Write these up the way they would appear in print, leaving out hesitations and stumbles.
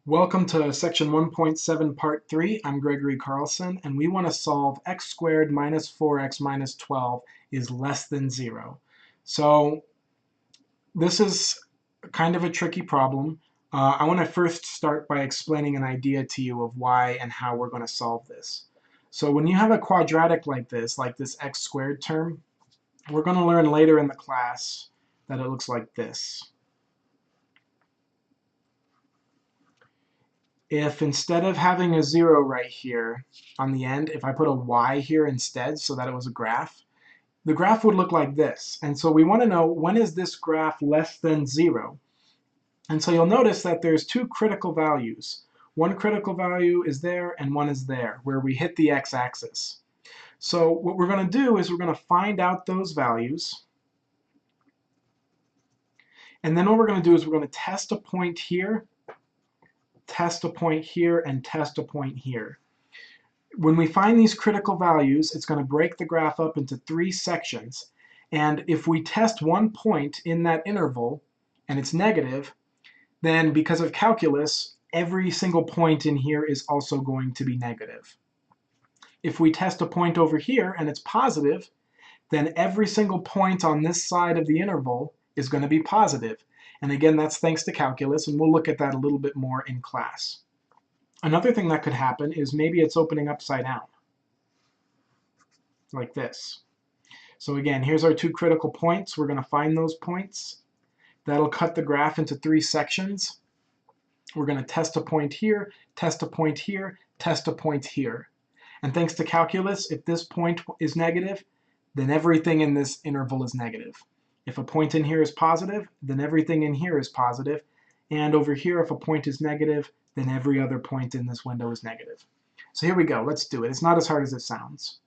Welcome to section 1.7 part 3. I'm Gregory Carlson and we want to solve x squared minus 4x minus 12 is less than 0. So this is kind of a tricky problem. I want to first start by explaining an idea to you of why and how we're going to solve this. So when you have a quadratic like this x squared term, we're going to learn later in the class that it looks like this. If instead of having a 0 right here on the end, if I put a y here instead so that it was a graph, the graph would look like this. And so we want to know, when is this graph less than 0? And so you'll notice that there's two critical values. One critical value is there and one is there, where we hit the x-axis. So what we're going to do is we're going to find out those values. And then what we're going to do is we're going to test a point here, test a point here, and test a point here. When we find these critical values, it's going to break the graph up into 3 sections. And if we test one point in that interval and it's negative, then because of calculus, every single point in here is also going to be negative. If we test a point over here and it's positive, then every single point on this side of the interval is going to be positive. And again, that's thanks to calculus, and we'll look at that a little bit more in class. Another thing that could happen is maybe it's opening upside down, like this. So again, here's our two critical points. We're going to find those points. That'll cut the graph into 3 sections. We're going to test a point here, test a point here, test a point here. And thanks to calculus, if this point is negative, then everything in this interval is negative. If a point in here is positive, then everything in here is positive. And over here, if a point is negative, then every other point in this window is negative. So here we go. Let's do it. It's not as hard as it sounds.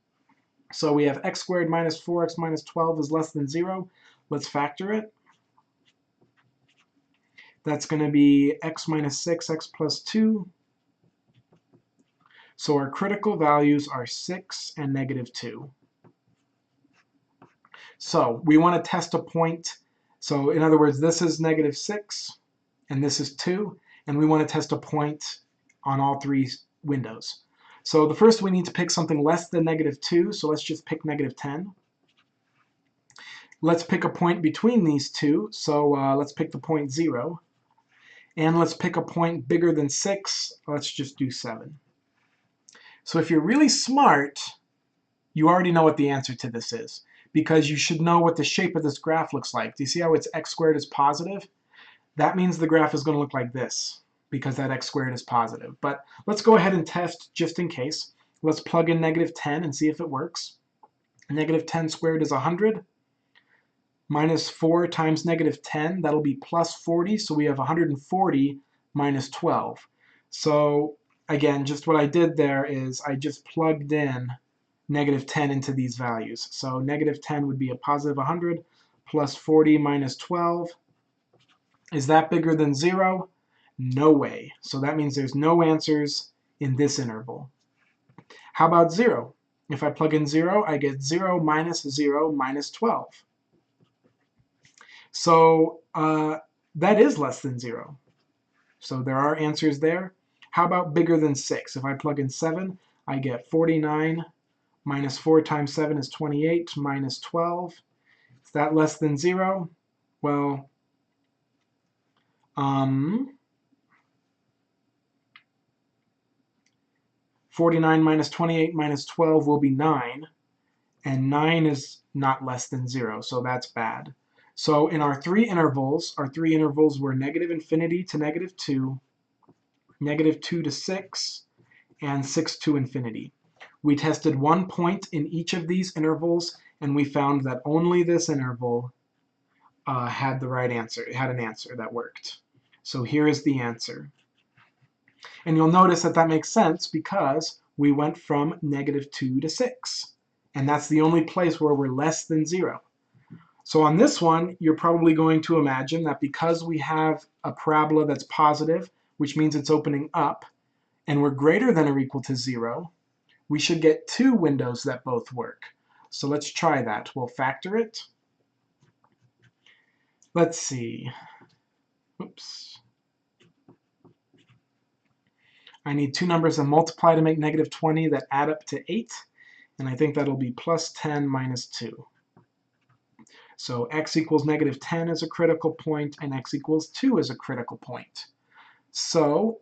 So we have x squared minus 4x minus 12 is less than 0. Let's factor it. That's going to be x minus 6, x plus 2. So our critical values are 6 and negative 2. So we want to test a point. So in other words, this is negative 6 and this is 2. And we want to test a point on all 3 windows. So the first we need to pick something less than negative 2. So let's just pick negative 10. Let's pick a point between these two. So let's pick the point 0. And let's pick a point bigger than 6. Let's just do 7. So if you're really smart, you already know what the answer to this is, because you should know what the shape of this graph looks like. Do you see how it's x squared is positive? That means the graph is going to look like this, because that x squared is positive. But let's go ahead and test just in case. Let's plug in negative 10 and see if it works. Negative 10 squared is 100. Minus 4 times negative 10, that'll be plus 40, so we have 140 minus 12. So again, just what I did there is I just plugged in negative 10 into these values. So negative 10 would be a positive 100 plus 40 minus 12. Is that bigger than 0? No way. So that means there's no answers in this interval. How about 0? If I plug in 0, I get 0 minus 0 minus 12. So that is less than 0. So there are answers there. How about bigger than 6? If I plug in 7, I get 49 minus 4 times 7 is 28 minus 12. Is that less than 0? Well, 49 minus 28 minus 12 will be 9. And 9 is not less than 0, so that's bad. So in our 3 intervals were negative infinity to negative 2, negative 2 to 6, and 6 to infinity. We tested one point in each of these intervals, and we found that only this interval had the right answer. It had an answer that worked. So here is the answer. And you'll notice that that makes sense because we went from negative 2 to 6. And that's the only place where we're less than 0. So on this one, you're probably going to imagine that because we have a parabola that's positive, which means it's opening up, and we're greater than or equal to 0, we should get 2 windows that both work. So let's try that. We'll factor it. Let's see. Oops. I need two numbers that multiply to make negative 20 that add up to 8. And I think that'll be plus 10 minus 2. So x equals negative 10 is a critical point, and x equals 2 is a critical point. So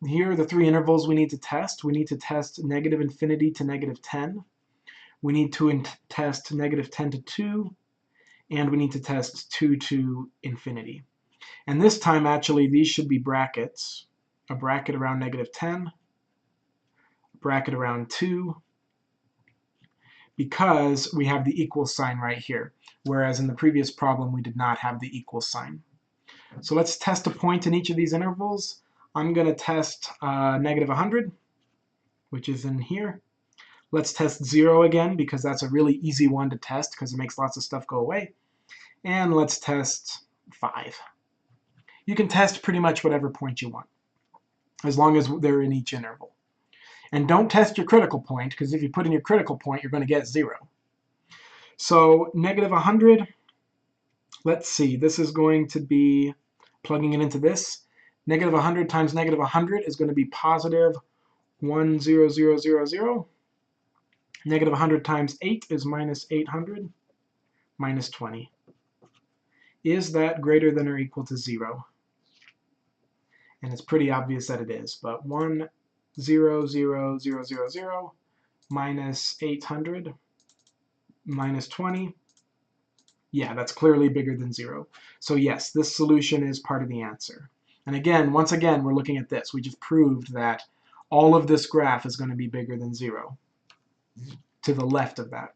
here are the three intervals we need to test. We need to test negative infinity to negative 10. We need to test negative 10 to 2. And we need to test 2 to infinity. And this time, actually, these should be brackets. A bracket around negative 10, a bracket around 2, because we have the equal sign right here, whereas in the previous problem we did not have the equal sign. So let's test a point in each of these intervals. I'm going to test negative 100, which is in here. Let's test 0 again, because that's a really easy one to test, because it makes lots of stuff go away. And let's test 5. You can test pretty much whatever point you want, as long as they're in each interval. And don't test your critical point, because if you put in your critical point, you're going to get 0. So negative 100, let's see, this is going to be, plugging it into this, negative 100 times negative 100 is going to be positive 10000. Negative 100 times 8 is minus 800, minus 20. Is that greater than or equal to 0? And it's pretty obvious that it is, but 100,000 minus 800 minus 20, yeah, that's clearly bigger than 0. So yes, this solution is part of the answer. And again, once again, we're looking at this. We just proved that all of this graph is going to be bigger than 0 to the left of that.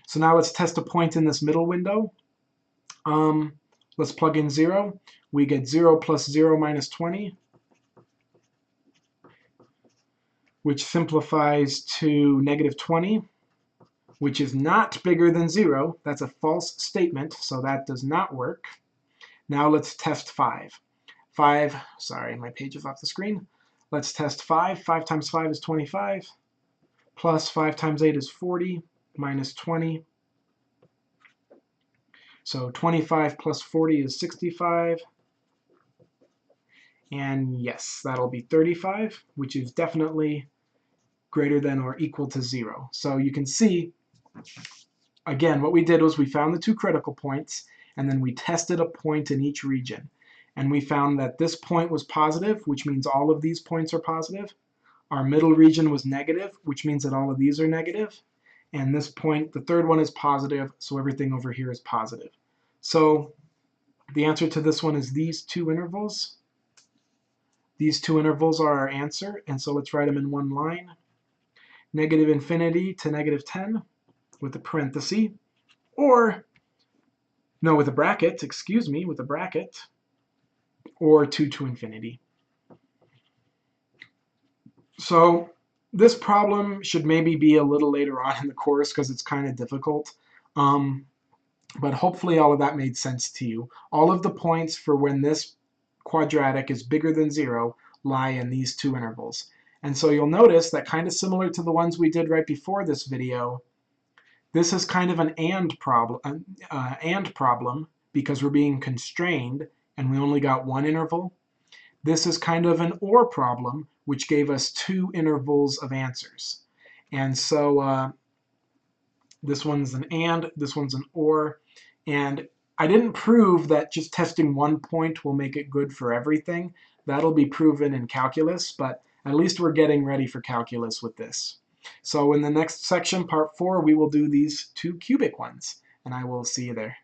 So now let's test a point in this middle window. Let's plug in 0. We get 0 plus 0 minus 20, which simplifies to negative 20, which is not bigger than 0. That's a false statement, so that does not work. Now let's test 5. 5, sorry, my page is off the screen. Let's test 5. 5 times 5 is 25, plus 5 times 8 is 40, minus 20. So 25 plus 40 is 65. And yes, that'll be 35, which is definitely greater than or equal to 0. So you can see, again, what we did was we found the two critical points, and then we tested a point in each region. And we found that this point was positive, which means all of these points are positive. Our middle region was negative, which means that all of these are negative. And this point, the third one, is positive, so everything over here is positive. So the answer to this one is these two intervals. These two intervals are our answer, and so let's write them in one line. Negative infinity to negative 10 with a parenthesis, or, no, with a bracket, excuse me, with a bracket, or 2 to infinity. So this problem should maybe be a little later on in the course because it's kind of difficult. But hopefully all of that made sense to you. All of the points for when this quadratic is bigger than 0 lie in these two intervals. And so you'll notice that, kind of similar to the ones we did right before this video, this is kind of an and problem because we're being constrained and we only got one interval. This is kind of an or problem, which gave us two intervals of answers. And so this one's an and, this one's an or. And I didn't prove that just testing one point will make it good for everything. That'll be proven in calculus, but at least we're getting ready for calculus with this. So in the next section, part 4, we will do these two cubic ones, and I will see you there.